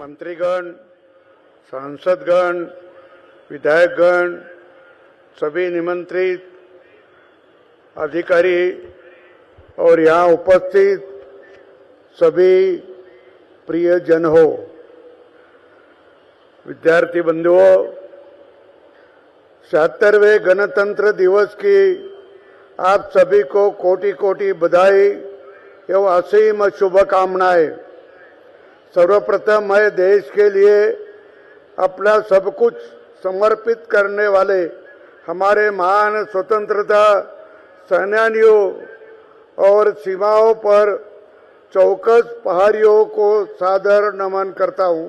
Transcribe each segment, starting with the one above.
मंत्रीगण, सांसदगण, विधायकगण, सभी निमंत्रित अधिकारी और यहाँ उपस्थित सभी प्रिय जन हो, विद्यार्थी बंधुओं, 76वें गणतंत्र दिवस की आप सभी को कोटि कोटि बधाई एवं असीम शुभकामनाएं। सर्वप्रथम मैं देश के लिए अपना सब कुछ समर्पित करने वाले हमारे महान स्वतंत्रता सेनानियों और सीमाओं पर चौकस प्रहरियों को सादर नमन करता हूं।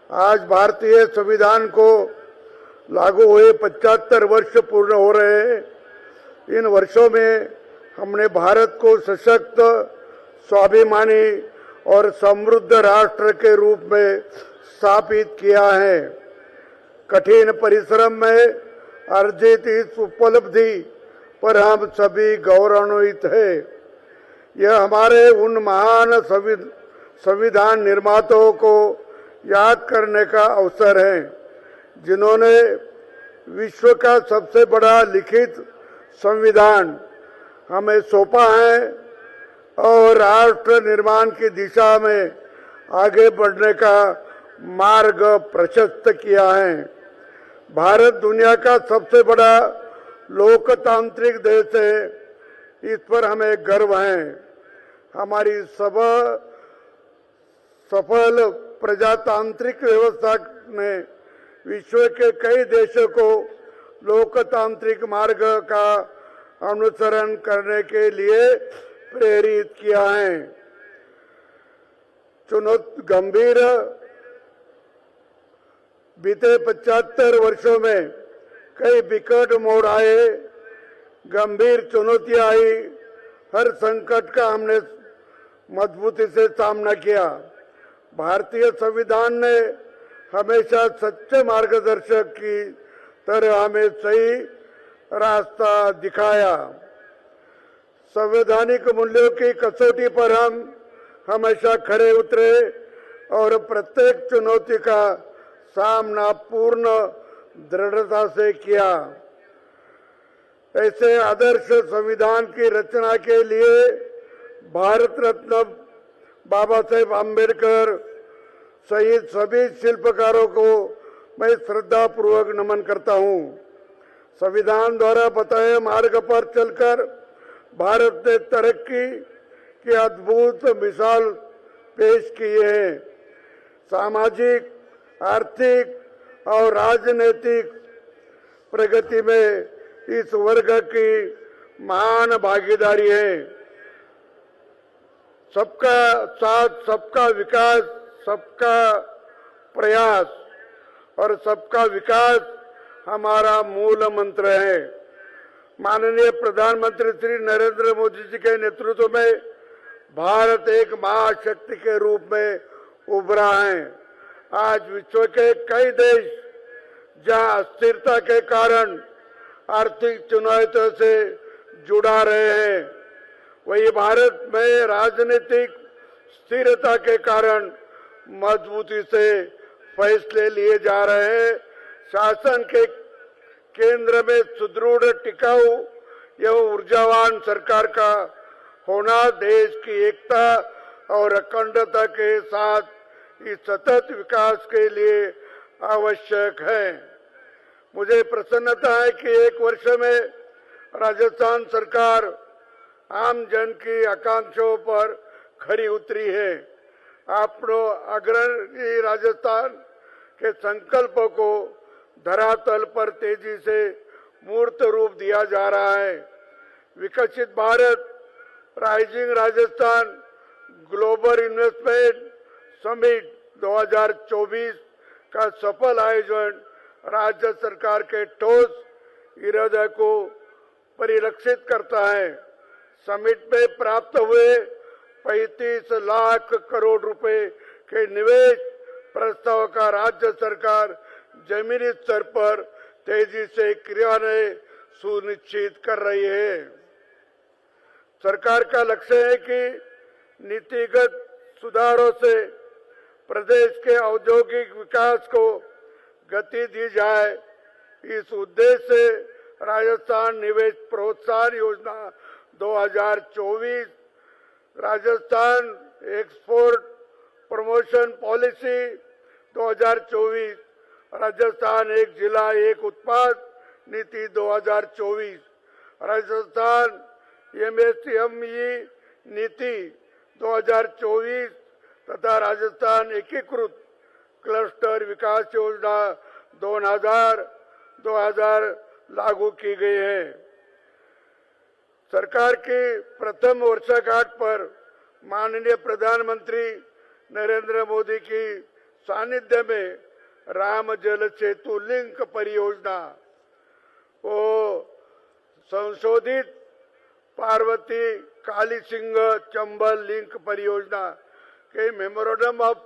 आज भारतीय संविधान को लागू हुए 75 वर्ष पूर्ण हो रहे हैं। इन वर्षों में हमने भारत को सशक्त, स्वाभिमानी और समृद्ध राष्ट्र के रूप में स्थापित किया है। कठिन परिश्रम में अर्जित इस उपलब्धि पर हम सभी गौरवान्वित हैं। यह हमारे उन महान संविधान निर्माताओं को याद करने का अवसर है जिन्होंने विश्व का सबसे बड़ा लिखित संविधान हमें सौंपा है और राष्ट्र निर्माण की दिशा में आगे बढ़ने का मार्ग प्रशस्त किया है। भारत दुनिया का सबसे बड़ा लोकतांत्रिक देश है, इस पर हमें गर्व है। हमारी सफल प्रजातांत्रिक व्यवस्था ने विश्व के कई देशों को लोकतांत्रिक मार्ग का अनुसरण करने के लिए प्रेरित किया है। गंभीर बीते 75 वर्षों में कई विकट मोड़ आए, गंभीर चुनौतियां आई। हर संकट का हमने मजबूती से सामना किया। भारतीय संविधान ने हमेशा सच्चे मार्गदर्शक की तरह हमें सही रास्ता दिखाया। संवैधानिक मूल्यों की कसौटी पर हम हमेशा खरे उतरे और प्रत्येक चुनौती का सामना पूर्ण दृढ़ता से किया। ऐसे आदर्श संविधान की रचना के लिए भारत रत्न बाबा साहेब आम्बेडकर सहित सभी शिल्पकारों को मैं श्रद्धापूर्वक नमन करता हूं। संविधान द्वारा बताए मार्ग पर चलकर भारत ने तरक्की की अद्भुत मिसाल पेश की है। सामाजिक, आर्थिक और राजनीतिक प्रगति में इस वर्ग की महान भागीदारी है। सबका साथ, सबका विकास, सबका प्रयास और सबका विकास हमारा मूल मंत्र है। माननीय प्रधानमंत्री श्री नरेंद्र मोदी जी के नेतृत्व में भारत एक महाशक्ति के रूप में उभरा है। आज विश्व के कई देश जहां अस्थिरता के कारण आर्थिक चुनौतियों से जुड़ा रहे हैं, वही भारत में राजनीतिक स्थिरता के कारण मजबूती से फैसले लिए जा रहे हैं। शासन के केंद्र में सुदृढ़, टिकाऊ एवं ऊर्जावान सरकार का होना देश की एकता और अखंडता के साथ इस सतत विकास के लिए आवश्यक है। मुझे प्रसन्नता है कि एक वर्ष में राजस्थान सरकार आम जन की आकांक्षाओं पर खरी उतरी है। आपको अग्रणी राजस्थान के संकल्पों को धरातल पर तेजी से मूर्त रूप दिया जा रहा है। विकसित Bharat, rising Rajasthan global investment summit 2024 का सफल आयोजन राज्य सरकार के ठोस इरादे को परिलक्षित करता है। समिट में प्राप्त हुए 35 लाख करोड़ रुपए के निवेश प्रस्ताव का राज्य सरकार जमीनी स्तर पर तेजी से क्रियान्वयन सुनिश्चित कर रही है। सरकार का लक्ष्य है कि नीतिगत सुधारों से प्रदेश के औद्योगिक विकास को गति दी जाए। इस उद्देश्य से राजस्थान निवेश प्रोत्साहन योजना 2024, Rajasthan export promotion policy 2024, Rajasthan एक जिला एक उत्पाद नीति 2024, राजस्थान एमएसएमई नीति 2024 तथा राजस्थान एकीकृत क्लस्टर विकास योजना 2000 लागू की गई है। सरकार की प्रथम वर्षगांठ पर माननीय प्रधानमंत्री नरेंद्र मोदी की सानिध्य में राम जल सेतु लिंक परियोजना को संशोधित पार्वती काली सिंह चंबल लिंक परियोजना के मेमोरेंडम ऑफ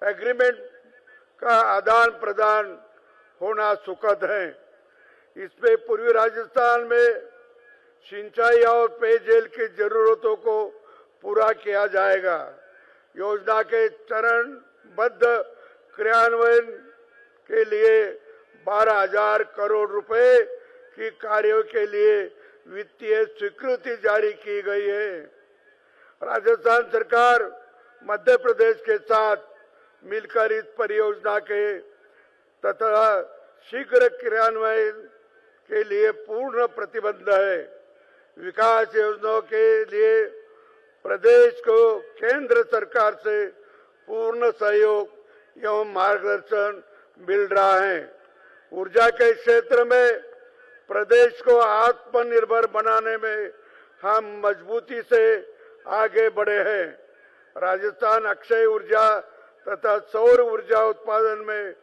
एग्रीमेंट का आदान प्रदान होना सुखद है। इसमें पूर्वी राजस्थान में सिंचाई और पेयजल की जरूरतों को पूरा किया जाएगा। योजना के चरणबद्ध क्रियान्वयन के लिए 12,000 करोड़ रुपए की कार्यों के लिए वित्तीय स्वीकृति जारी की गई है। राजस्थान सरकार मध्य प्रदेश के साथ मिलकर इस परियोजना के तथा शीघ्र क्रियान्वयन के लिए पूर्ण प्रतिबद्ध है। विकास योजनाओं के लिए प्रदेश को केंद्र सरकार से पूर्ण सहयोग एवं मार्गदर्शन मिल रहा है। ऊर्जा के क्षेत्र में प्रदेश को आत्मनिर्भर बनाने में हम मजबूती से आगे बढ़े हैं। राजस्थान अक्षय ऊर्जा तथा सौर ऊर्जा उत्पादन में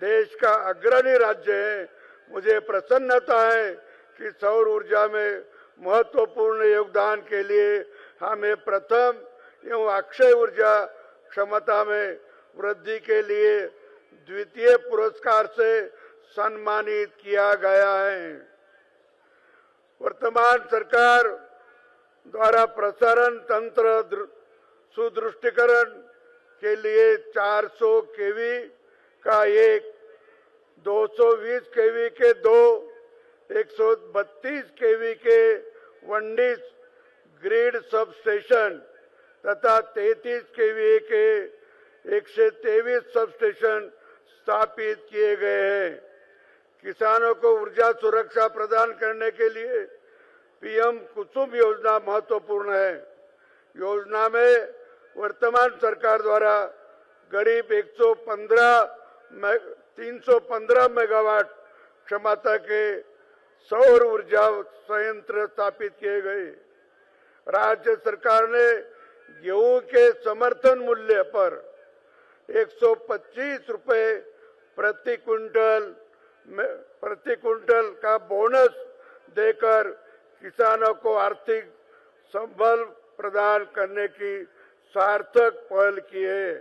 देश का अग्रणी राज्य है। मुझे प्रसन्नता है कि सौर ऊर्जा में महत्वपूर्ण योगदान के लिए हमें प्रथम एवं अक्षय ऊर्जा क्षमता में वृद्धि के लिए द्वितीय पुरस्कार से सम्मानित किया गया है। वर्तमान सरकार द्वारा प्रसारण तंत्र सुदृढ़ीकरण के लिए 400 केवी का एक, 220 केवी के दो, 132 केवी के वनडिस ग्रिड सब स्टेशन तथा 33 केवी के 123 सब स्टेशन स्थापित किए गए हैं। किसानों को ऊर्जा सुरक्षा प्रदान करने के लिए पीएम कुसुम योजना महत्वपूर्ण है। योजना में वर्तमान सरकार द्वारा करीब 315 मेगावाट क्षमता के सौर ऊर्जा संयंत्र स्थापित किए गए। राज्य सरकार ने गेहूं के समर्थन मूल्य पर 125 रुपए प्रति क्विंटल का बोनस देकर किसानों को आर्थिक संबल प्रदान करने की सार्थक पहल की है।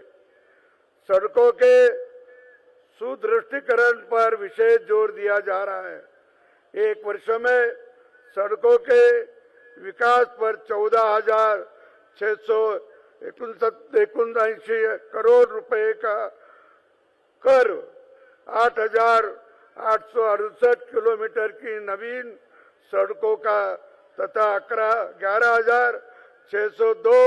सड़कों के सुदृढ़ीकरण पर विशेष जोर दिया जा रहा है। एक वर्ष में सड़कों के विकास पर 14,679 करोड़ रुपए का कर 8,868 किलोमीटर की नवीन सड़कों का तथा 11,602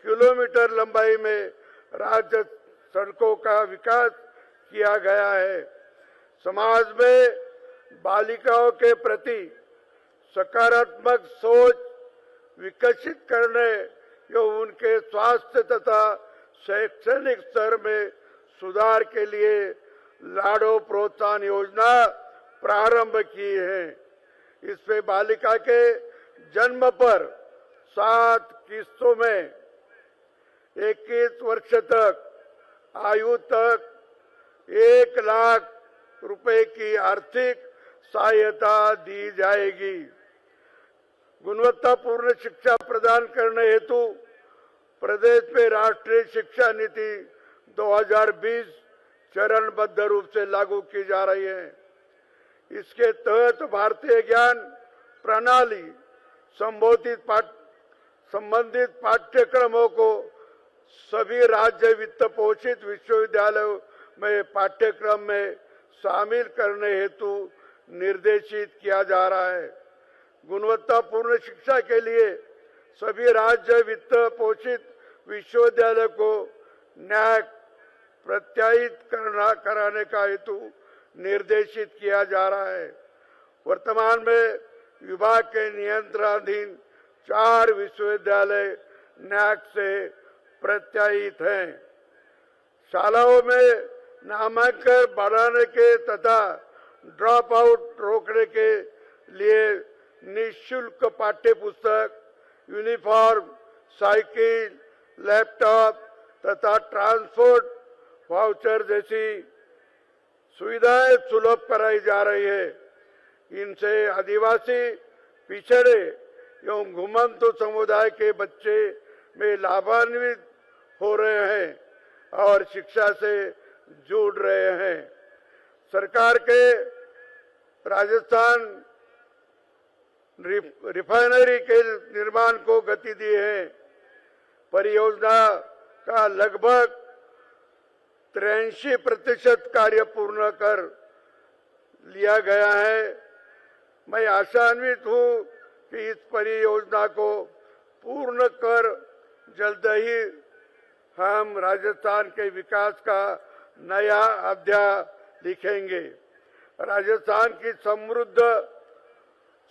किलोमीटर लंबाई में राज्य सड़कों का विकास किया गया है। समाज में बालिकाओं के प्रति सकारात्मक सोच विकसित करने एवं उनके स्वास्थ्य तथा शैक्षणिक स्तर में सुधार के लिए लाडो प्रोत्साहन योजना प्रारंभ की है। इसमें बालिका के जन्म पर 7 किस्तों में 21 वर्ष तक आयु तक 1 लाख रुपए की आर्थिक सहायता दी जाएगी। गुणवत्तापूर्ण शिक्षा प्रदान करने हेतु प्रदेश में राष्ट्रीय शिक्षा नीति 2020 चरणबद्ध रूप से लागू की जा रही है। इसके तहत भारतीय ज्ञान प्रणाली संबंधित पाठ्यक्रमों को सभी राज्य वित्त पोषित विश्वविद्यालयों में पाठ्यक्रम में शामिल करने हेतु निर्देशित किया जा रहा है। गुणवत्तापूर्ण शिक्षा के लिए सभी राज्य वित्त पोषित विश्वविद्यालय को न्याक प्रत्यायित कराने का हेतु निर्देशित किया जा रहा है। वर्तमान में विभाग के नियंत्रणाधीन 4 विश्वविद्यालय न्याक से प्रत्यायित हैं। शालाओं में नामांकन बढ़ाने के तथा ड्रॉप आउट रोकने के लिए निःशुल्क पाठ्य पुस्तक, यूनिफॉर्म, साइकिल, लैपटॉप तथा ट्रांसपोर्ट वाउचर जैसी सुविधाएं सुलभ कराई जा रही है। इनसे आदिवासी, पिछड़े एवं घुमंतु समुदाय के बच्चे में लाभान्वित हो रहे हैं और शिक्षा से जुड़ रहे हैं। सरकार के राजस्थान रिफाइनरी के निर्माण को गति दी है। परियोजना का लगभग 83% कार्य पूर्ण कर लिया गया है। मैं आशान्वित हूं कि इस परियोजना को पूर्ण कर जल्द ही हम राजस्थान के विकास का नया अध्याय लिखेंगे। राजस्थान की समृद्ध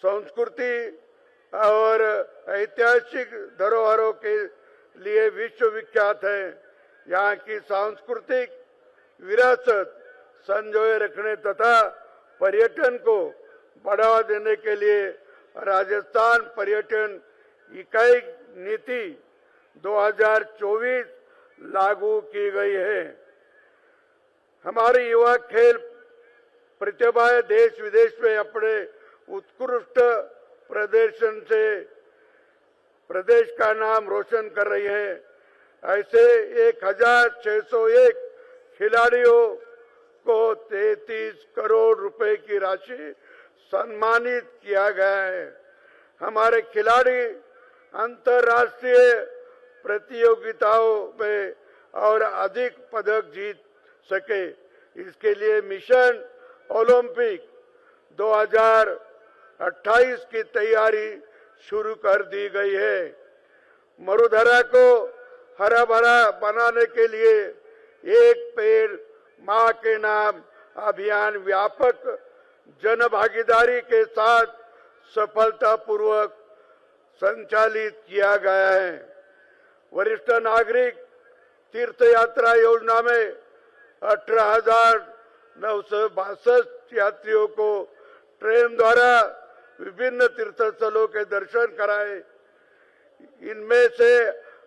संस्कृति और ऐतिहासिक धरोहरों के लिए विश्वविख्यात है। यहाँ की सांस्कृतिक विरासत संजोए रखने तथा पर्यटन को बढ़ावा देने के लिए राजस्थान पर्यटन इकाई नीति 2024 लागू की गई है। हमारे युवा खेल प्रतिभाएं देश विदेश में अपने उत्कृष्ट प्रदर्शन से प्रदेश का नाम रोशन कर रही है। ऐसे 1601 खिलाड़ियों को 33 करोड़ रुपए की राशि सम्मानित किया गया है। हमारे खिलाड़ी अंतर्राष्ट्रीय प्रतियोगिताओं में और अधिक पदक जीत सके, इसके लिए मिशन ओलंपिक 2028 की तैयारी शुरू कर दी गई है। मरुधरा को हरा भरा बनाने के लिए एक पेड़ मां के नाम अभियान व्यापक जन भागीदारी के साथ सफलतापूर्वक संचालित किया गया है। वरिष्ठ नागरिक तीर्थ यात्रा योजना में 18,962 यात्रियों को ट्रेन द्वारा विभिन्न तीर्थ स्थलों के दर्शन कराए। इनमें से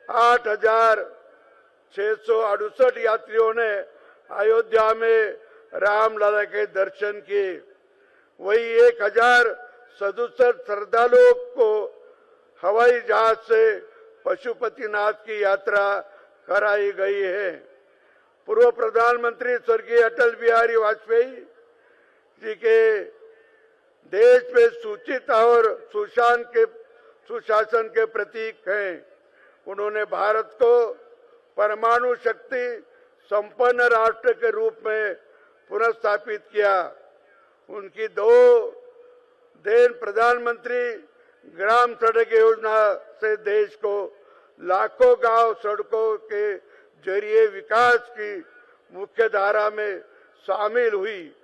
8,668 यात्रियों ने अयोध्या में रामलला के दर्शन किए। वही 1,067 श्रद्धालुओं को हवाई जहाज से पशुपतिनाथ की यात्रा कराई गई है। पूर्व प्रधानमंत्री स्वर्गीय अटल बिहारी वाजपेयी जी के देश में सूचित और सुशासन के प्रतीक हैं। उन्होंने भारत को परमाणु शक्ति संपन्न राष्ट्र के रूप में पुनर्स्थापित किया। उनकी 2 देन प्रधानमंत्री ग्राम सड़क योजना से देश को लाखों गांव सड़कों के जरिए विकास की मुख्य धारा में शामिल हुई।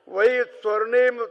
वही स्वर्णिम